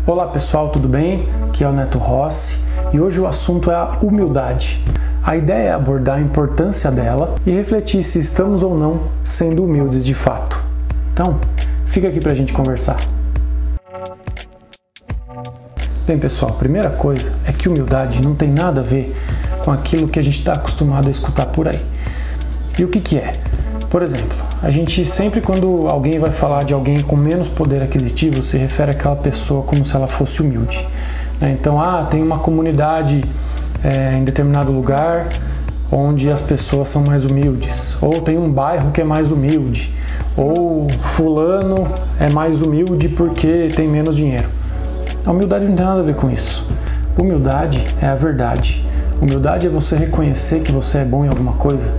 Olá pessoal, tudo bem? Aqui é o Neto Rossi e hoje o assunto é a humildade. A ideia é abordar a importância dela e refletir se estamos ou não sendo humildes de fato. Então, fica aqui pra gente conversar. Bem pessoal, a primeira coisa é que humildade não tem nada a ver com aquilo que a gente está acostumado a escutar por aí. E o que é? Por exemplo, a gente sempre quando alguém vai falar de alguém com menos poder aquisitivo, se refere àquela pessoa como se ela fosse humilde. Então, tem uma comunidade em determinado lugar onde as pessoas são mais humildes, ou tem um bairro que é mais humilde, ou fulano é mais humilde porque tem menos dinheiro. A humildade não tem nada a ver com isso. Humildade é a verdade. Humildade é você reconhecer que você é bom em alguma coisa,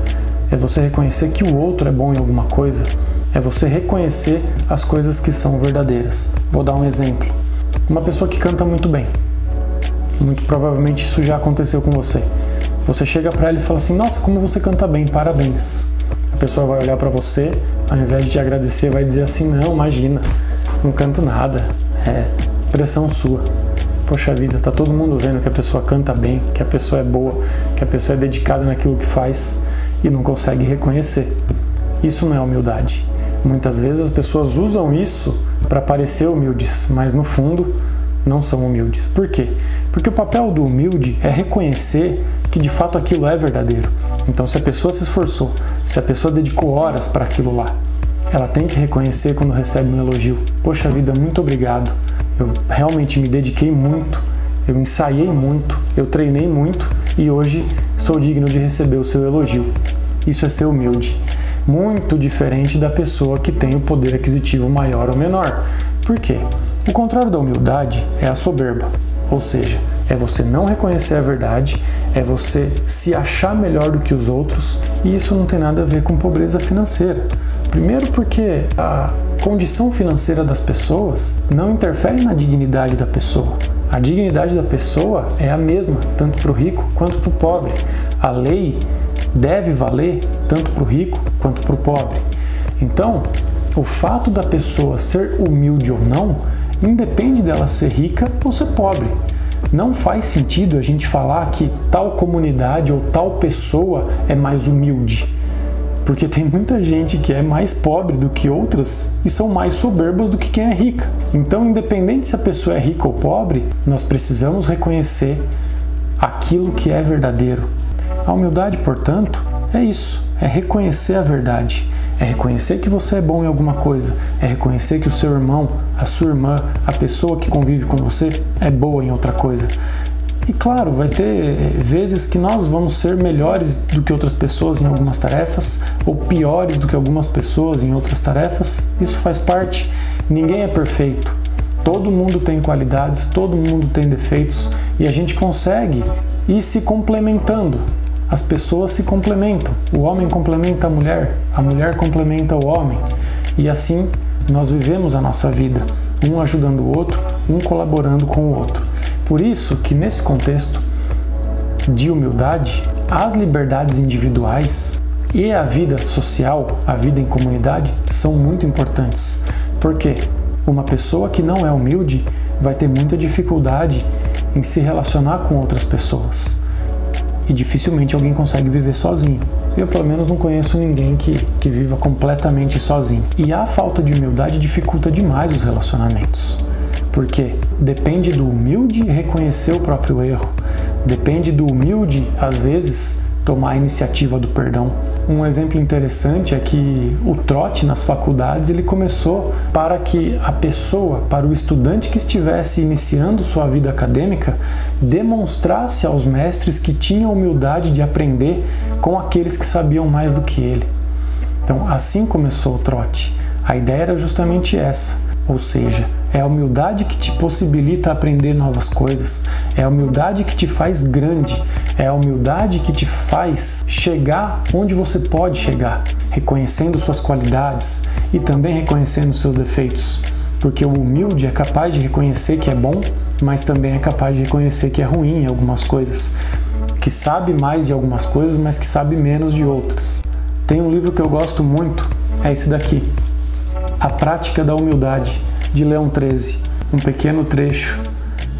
é você reconhecer que o outro é bom em alguma coisa, é você reconhecer as coisas que são verdadeiras. Vou dar um exemplo. Uma pessoa que canta muito bem. Muito provavelmente isso já aconteceu com você. Você chega pra ela e fala assim: nossa, como você canta bem, parabéns. A pessoa vai olhar pra você, ao invés de te agradecer, vai dizer assim: não, imagina, não canto nada, é pressão sua. Poxa vida, tá todo mundo vendo que a pessoa canta bem, que a pessoa é boa, que a pessoa é dedicada naquilo que faz e não consegue reconhecer. Isso não é humildade. Muitas vezes as pessoas usam isso para parecer humildes, mas no fundo não são humildes. Por quê? Porque o papel do humilde é reconhecer que de fato aquilo é verdadeiro. Então, se a pessoa se esforçou, se a pessoa dedicou horas para aquilo lá, ela tem que reconhecer quando recebe um elogio. Poxa vida, muito obrigado. Eu realmente me dediquei muito, eu ensaiei muito, eu treinei muito e hoje sou digno de receber o seu elogio. Isso é ser humilde. Muito diferente da pessoa que tem o poder aquisitivo maior ou menor. Por quê? O contrário da humildade é a soberba. Ou seja, é você não reconhecer a verdade, é você se achar melhor do que os outros, e isso não tem nada a ver com pobreza financeira. Primeiro porque a condição financeira das pessoas não interfere na dignidade da pessoa. A dignidade da pessoa é a mesma, tanto para o rico quanto para o pobre. A lei deve valer tanto para o rico quanto para o pobre. Então, o fato da pessoa ser humilde ou não, independe dela ser rica ou ser pobre. Não faz sentido a gente falar que tal comunidade ou tal pessoa é mais humilde. Porque tem muita gente que é mais pobre do que outras e são mais soberbas do que quem é rica. Então, independente se a pessoa é rica ou pobre, nós precisamos reconhecer aquilo que é verdadeiro. A humildade, portanto, é isso, é reconhecer a verdade, é reconhecer que você é bom em alguma coisa, é reconhecer que o seu irmão, a sua irmã, a pessoa que convive com você é boa em outra coisa. E claro, vai ter vezes que nós vamos ser melhores do que outras pessoas em algumas tarefas ou piores do que algumas pessoas em outras tarefas. Isso faz parte. Ninguém é perfeito. Todo mundo tem qualidades, todo mundo tem defeitos e a gente consegue ir se complementando. As pessoas se complementam. O homem complementa a mulher complementa o homem. E assim nós vivemos a nossa vida, um ajudando o outro, um colaborando com o outro. Por isso que nesse contexto de humildade, as liberdades individuais e a vida social, a vida em comunidade, são muito importantes. Porque uma pessoa que não é humilde vai ter muita dificuldade em se relacionar com outras pessoas. E dificilmente alguém consegue viver sozinho. Eu, pelo menos, não conheço ninguém que viva completamente sozinho. E a falta de humildade dificulta demais os relacionamentos. Porque depende do humilde reconhecer o próprio erro. Depende do humilde, às vezes, tomar a iniciativa do perdão. Um exemplo interessante é que o trote nas faculdades ele começou para que a pessoa, para o estudante que estivesse iniciando sua vida acadêmica, demonstrasse aos mestres que tinha humildade de aprender com aqueles que sabiam mais do que ele. Então, assim começou o trote. A ideia era justamente essa, ou seja, é a humildade que te possibilita aprender novas coisas, é a humildade que te faz grande, é a humildade que te faz chegar onde você pode chegar, reconhecendo suas qualidades e também reconhecendo seus defeitos. Porque o humilde é capaz de reconhecer que é bom, mas também é capaz de reconhecer que é ruim em algumas coisas, que sabe mais de algumas coisas, mas que sabe menos de outras. Tem um livro que eu gosto muito, é esse daqui, A Prática da Humildade, de Leão XIII. um pequeno trecho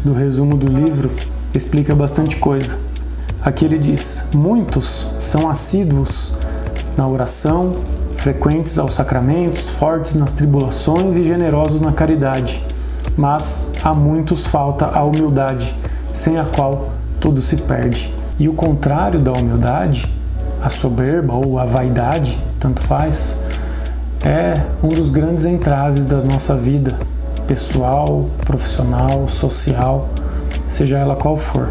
do resumo do livro explica bastante coisa. Aqui ele diz: muitos são assíduos na oração, frequentes aos sacramentos, fortes nas tribulações e generosos na caridade. Mas a muitos falta a humildade, sem a qual tudo se perde. E o contrário da humildade, a soberba ou a vaidade, tanto faz, é um dos grandes entraves da nossa vida, pessoal, profissional, social, seja ela qual for.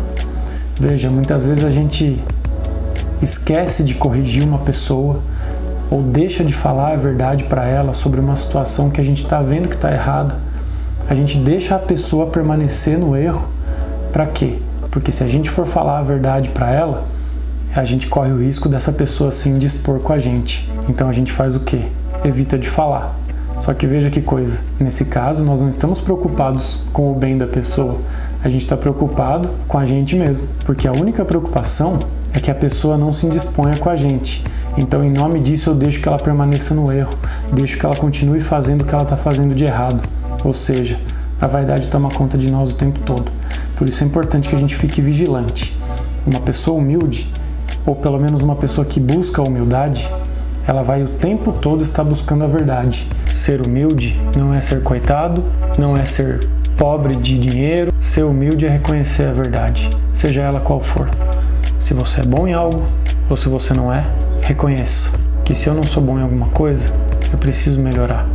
Veja, muitas vezes a gente esquece de corrigir uma pessoa ou deixa de falar a verdade para ela sobre uma situação que a gente está vendo que está errada. A gente deixa a pessoa permanecer no erro. Para quê? Porque se a gente for falar a verdade para ela, a gente corre o risco dessa pessoa se indispor com a gente. Então a gente faz o quê? Evita de falar. Só que veja que coisa, nesse caso nós não estamos preocupados com o bem da pessoa, a gente está preocupado com a gente mesmo, porque a única preocupação é que a pessoa não se indisponha com a gente. Então, em nome disso, eu deixo que ela permaneça no erro, deixo que ela continue fazendo o que ela está fazendo de errado. Ou seja, a vaidade toma conta de nós o tempo todo. Por isso é importante que a gente fique vigilante. Uma pessoa humilde, ou pelo menos uma pessoa que busca a humildade, ela vai o tempo todo estar buscando a verdade. Ser humilde não é ser coitado, não é ser pobre de dinheiro. Ser humilde é reconhecer a verdade, seja ela qual for. Se você é bom em algo, ou se você não é, reconheça que se eu não sou bom em alguma coisa, eu preciso melhorar.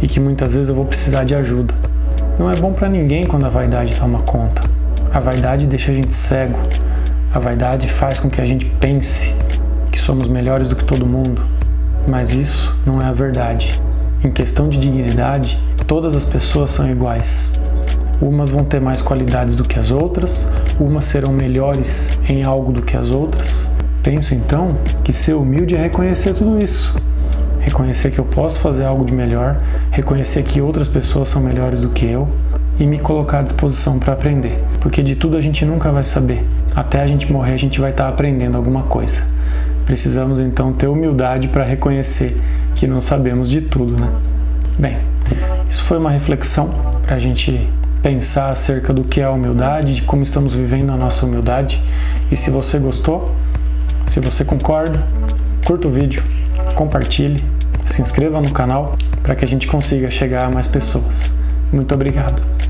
E que muitas vezes eu vou precisar de ajuda. Não é bom para ninguém quando a vaidade toma conta. A vaidade deixa a gente cego. A vaidade faz com que a gente pense que somos melhores do que todo mundo. Mas isso não é a verdade. Em questão de dignidade, todas as pessoas são iguais. Umas vão ter mais qualidades do que as outras, umas serão melhores em algo do que as outras. Penso então que ser humilde é reconhecer tudo isso. Reconhecer que eu posso fazer algo de melhor, reconhecer que outras pessoas são melhores do que eu e me colocar à disposição para aprender. Porque de tudo a gente nunca vai saber. Até a gente morrer a gente vai estar aprendendo alguma coisa. Precisamos então ter humildade para reconhecer que não sabemos de tudo, né? Bem, isso foi uma reflexão para a gente pensar acerca do que é a humildade, de como estamos vivendo a nossa humildade. E se você gostou, se você concorda, curta o vídeo, compartilhe, se inscreva no canal para que a gente consiga chegar a mais pessoas. Muito obrigado!